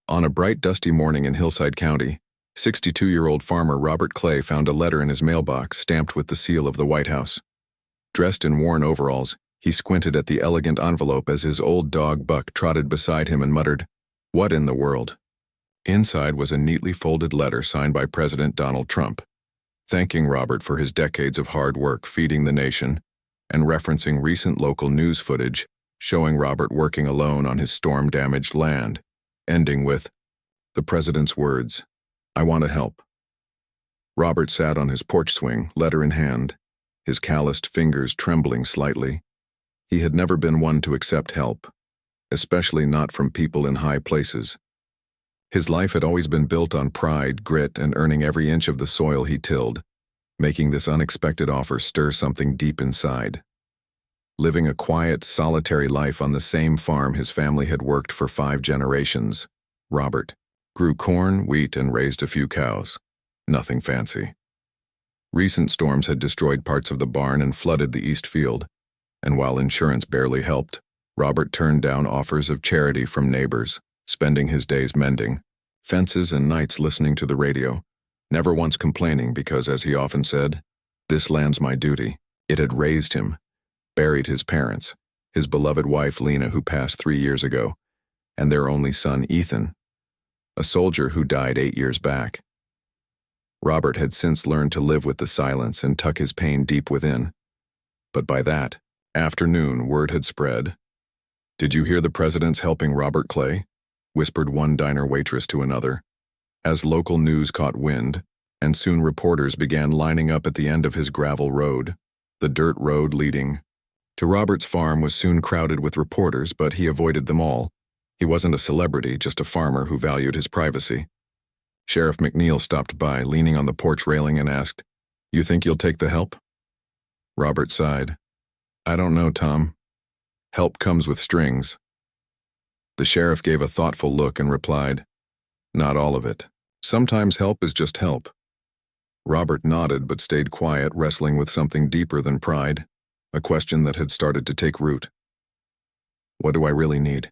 On a bright, dusty morning in Hillside County, 62-year-old farmer Robert Clay found a letter in his mailbox stamped with the seal of the White House. Dressed in worn overalls, he squinted at the elegant envelope as his old dog Buck trotted beside him and muttered, "What in the world?" Inside was a neatly folded letter signed by President Donald Trump, thanking Robert for his decades of hard work feeding the nation and referencing recent local news footage showing Robert working alone on his storm-damaged land, ending with the president's words, "I want to help." Robert sat on his porch swing, letter in hand, his calloused fingers trembling slightly. He had never been one to accept help, especially not from people in high places. His life had always been built on pride, grit, and earning every inch of the soil he tilled, making this unexpected offer stir something deep inside. Living a quiet, solitary life on the same farm his family had worked for 5 generations, Robert grew corn, wheat, and raised a few cows. Nothing fancy. Recent storms had destroyed parts of the barn and flooded the east field, and while insurance barely helped, Robert turned down offers of charity from neighbors, spending his days mending fences and nights listening to the radio, never once complaining because, as he often said, "This land's my duty." It had raised him, buried his parents, his beloved wife Lena, who passed 3 years ago, and their only son Ethan, a soldier who died 8 years back. Robert had since learned to live with the silence and tuck his pain deep within. But by that afternoon, word had spread. "Did you hear the president's helping Robert Clay?" whispered one diner waitress to another, as local news caught wind, and soon reporters began lining up at the end of his gravel road. The dirt road leading to Robert's farm was soon crowded with reporters, but he avoided them all. He wasn't a celebrity, just a farmer who valued his privacy. Sheriff McNeil stopped by, leaning on the porch railing, and asked, "You think you'll take the help?" Robert sighed. "I don't know, Tom. Help comes with strings." The sheriff gave a thoughtful look and replied, "Not all of it. Sometimes help is just help." Robert nodded but stayed quiet, wrestling with something deeper than pride, a question that had started to take root. What do I really need?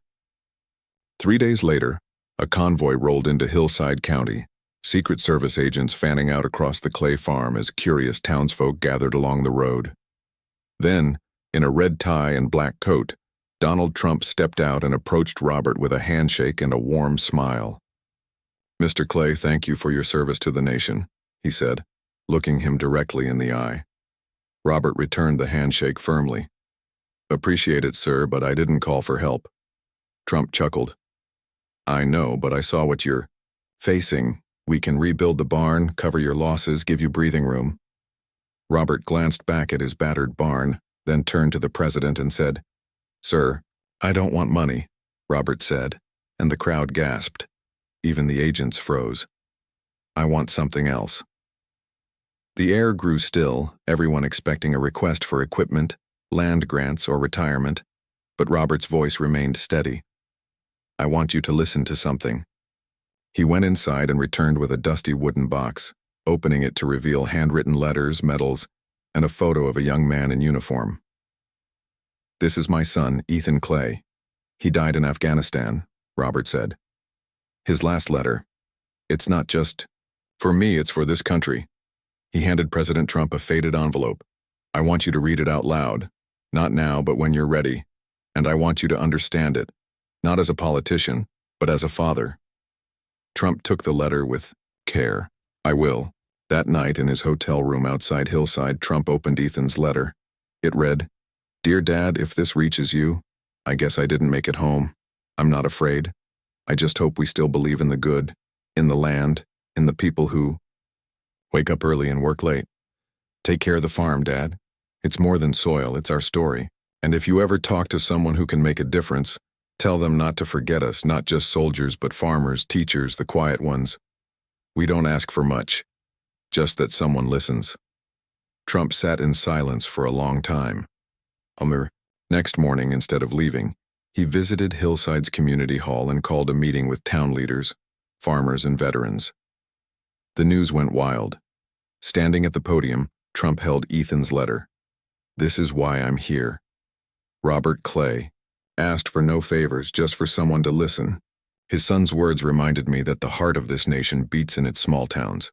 3 days later, a convoy rolled into Hillside County, Secret Service agents fanning out across the Clay farm as curious townsfolk gathered along the road. Then, in a red tie and black coat, Donald Trump stepped out and approached Robert with a handshake and a warm smile. "Mr. Clay, thank you for your service to the nation," he said, looking him directly in the eye. Robert returned the handshake firmly. "Appreciate it, sir, but I didn't call for help." Trump chuckled. "I know, but I saw what you're facing. We can rebuild the barn, cover your losses, give you breathing room." Robert glanced back at his battered barn, then turned to the president and said, "Sir, I don't want money," Robert said, and the crowd gasped. Even the agents froze. "I want something else." The air grew still, everyone expecting a request for equipment, land grants, or retirement, but Robert's voice remained steady. "I want you to listen to something." He went inside and returned with a dusty wooden box, opening it to reveal handwritten letters, medals, and a photo of a young man in uniform. "This is my son, Ethan Clay. He died in Afghanistan," Robert said. His last letter. "It's not just for me, it's for this country." He handed President Trump a faded envelope. "I want you to read it out loud. Not now, but when you're ready. And I want you to understand it, not as a politician, but as a father." Trump took the letter with care. "I will." That night in his hotel room outside Hillside, Trump opened Ethan's letter. It read, "Dear Dad, if this reaches you, I guess I didn't make it home. I'm not afraid. I just hope we still believe in the good, in the land, in the people who wake up early and work late. Take care of the farm, Dad. It's more than soil, it's our story. And if you ever talk to someone who can make a difference, tell them not to forget us, not just soldiers, but farmers, teachers, the quiet ones. We don't ask for much, just that someone listens." Trump sat in silence for a long time. On the next morning, instead of leaving, he visited Hillside's community hall and called a meeting with town leaders, farmers, and veterans. The news went wild. Standing at the podium, Trump held Ethan's letter. "This is why I'm here." Robert Clay asked for no favors, just for someone to listen. His son's words reminded me that the heart of this nation beats in its small towns.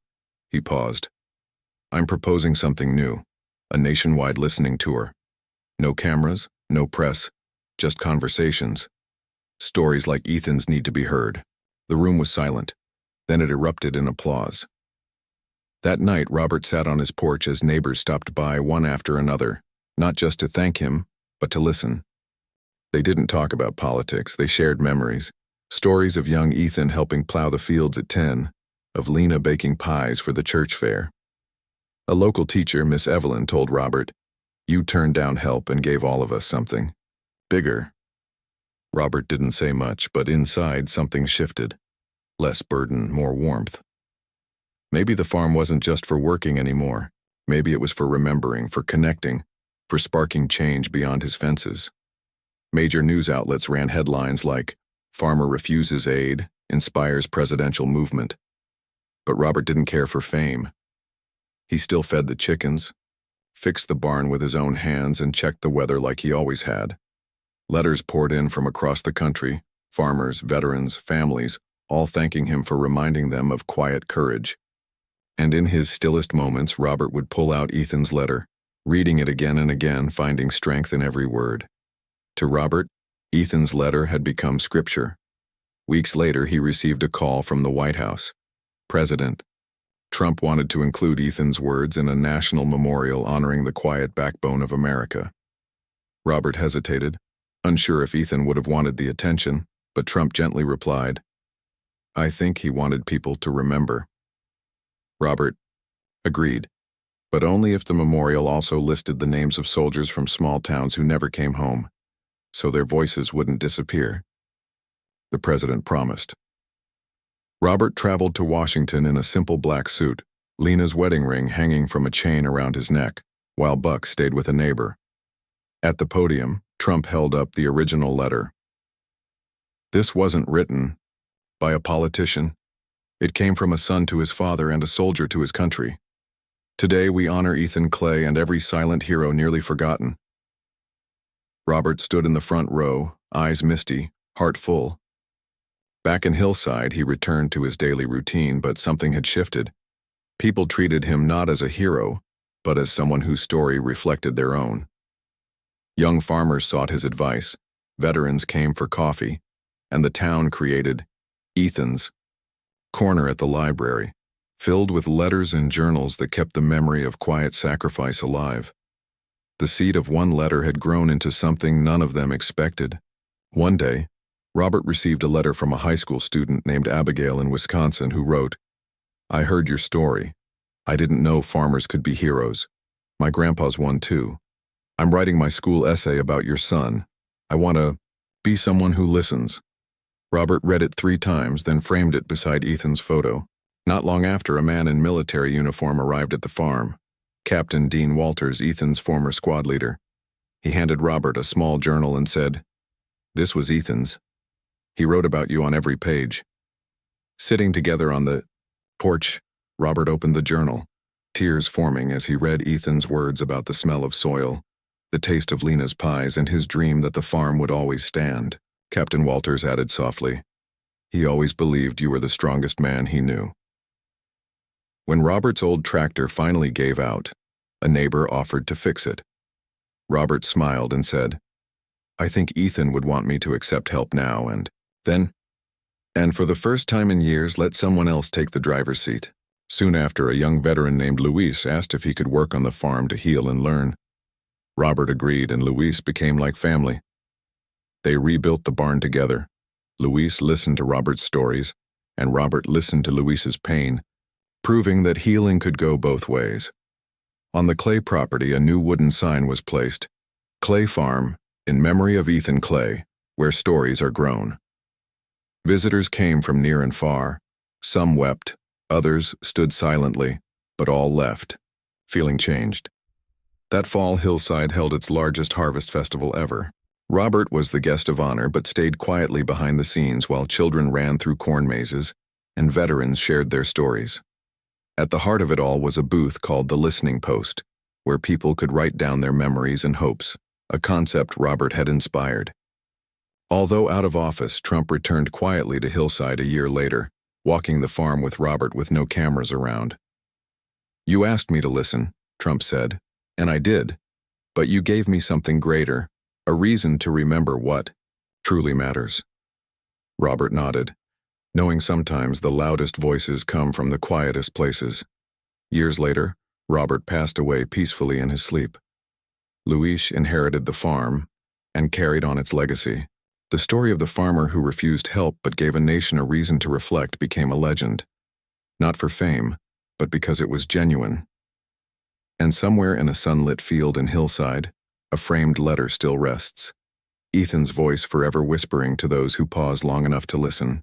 He paused. I'm proposing something new, a nationwide listening tour. No cameras, no press, just conversations. Stories like Ethan's need to be heard. The room was silent. Then it erupted in applause. That night, Robert sat on his porch as neighbors stopped by one after another, not just to thank him, but to listen. They didn't talk about politics, they shared memories. Stories of young Ethan helping plow the fields at 10, of Lena baking pies for the church fair. A local teacher, Miss Evelyn, told Robert, "You turned down help and gave all of us something. Bigger." Robert didn't say much, but inside something shifted. Less burden, more warmth. Maybe the farm wasn't just for working anymore. Maybe it was for remembering, for connecting, for sparking change beyond his fences. Major news outlets ran headlines like, "Farmer refuses aid, inspires presidential movement." But Robert didn't care for fame. He still fed the chickens, fixed the barn with his own hands, and checked the weather like he always had. Letters poured in from across the country, farmers, veterans, families, all thanking him for reminding them of quiet courage. And in his stillest moments, Robert would pull out Ethan's letter, reading it again and again, finding strength in every word. To Robert, Ethan's letter had become scripture. Weeks later, he received a call from the White House. President Trump wanted to include Ethan's words in a national memorial honoring the quiet backbone of America. Robert hesitated, unsure if Ethan would have wanted the attention, but Trump gently replied, "I think he wanted people to remember." Robert agreed, but only if the memorial also listed the names of soldiers from small towns who never came home, so their voices wouldn't disappear. The president promised. Robert traveled to Washington in a simple black suit, Lena's wedding ring hanging from a chain around his neck, while Buck stayed with a neighbor. At the podium, Trump held up the original letter. This wasn't written by a politician. It came from a son to his father and a soldier to his country. Today we honor Ethan Clay and every silent hero nearly forgotten. Robert stood in the front row, eyes misty, heart full. Back in Hillside, he returned to his daily routine, but something had shifted. People treated him not as a hero, but as someone whose story reflected their own. Young farmers sought his advice, veterans came for coffee, and the town created Ethan's corner at the library, filled with letters and journals that kept the memory of quiet sacrifice alive. The seed of one letter had grown into something none of them expected. One day, Robert received a letter from a high school student named Abigail in Wisconsin who wrote, "I heard your story. I didn't know farmers could be heroes. My grandpa's one too. I'm writing my school essay about your son. I want to be someone who listens." Robert read it 3 times, then framed it beside Ethan's photo. Not long after, a man in military uniform arrived at the farm. Captain Dean Walters, Ethan's former squad leader. He handed Robert a small journal and said, "This was Ethan's. He wrote about you on every page." Sitting together on the porch, Robert opened the journal, tears forming as he read Ethan's words about the smell of soil, the taste of Lena's pies, and his dream that the farm would always stand. Captain Walters added softly, "He always believed you were the strongest man he knew." When Robert's old tractor finally gave out, a neighbor offered to fix it. Robert smiled and said, "I think Ethan would want me to accept help now and for the first time in years, let someone else take the driver's seat." Soon after, a young veteran named Luis asked if he could work on the farm to heal and learn. Robert agreed, and Luis became like family. They rebuilt the barn together. Luis listened to Robert's stories, and Robert listened to Luis's pain, proving that healing could go both ways. On the Clay property, a new wooden sign was placed, "Clay Farm, in memory of Ethan Clay, where stories are grown." Visitors came from near and far. Some wept, others stood silently, but all left, feeling changed. That fall, Hillside held its largest harvest festival ever. Robert was the guest of honor but stayed quietly behind the scenes while children ran through corn mazes and veterans shared their stories. At the heart of it all was a booth called the Listening Post, where people could write down their memories and hopes, a concept Robert had inspired. Although out of office, Trump returned quietly to Hillside a year later, walking the farm with Robert with no cameras around. "You asked me to listen," Trump said, "and I did. But you gave me something greater, a reason to remember what truly matters." Robert nodded, knowing sometimes the loudest voices come from the quietest places. Years later, Robert passed away peacefully in his sleep. Luis inherited the farm and carried on its legacy. The story of the farmer who refused help but gave a nation a reason to reflect became a legend, not for fame, but because it was genuine. And somewhere in a sunlit field in Hillside, a framed letter still rests, Ethan's voice forever whispering to those who pause long enough to listen.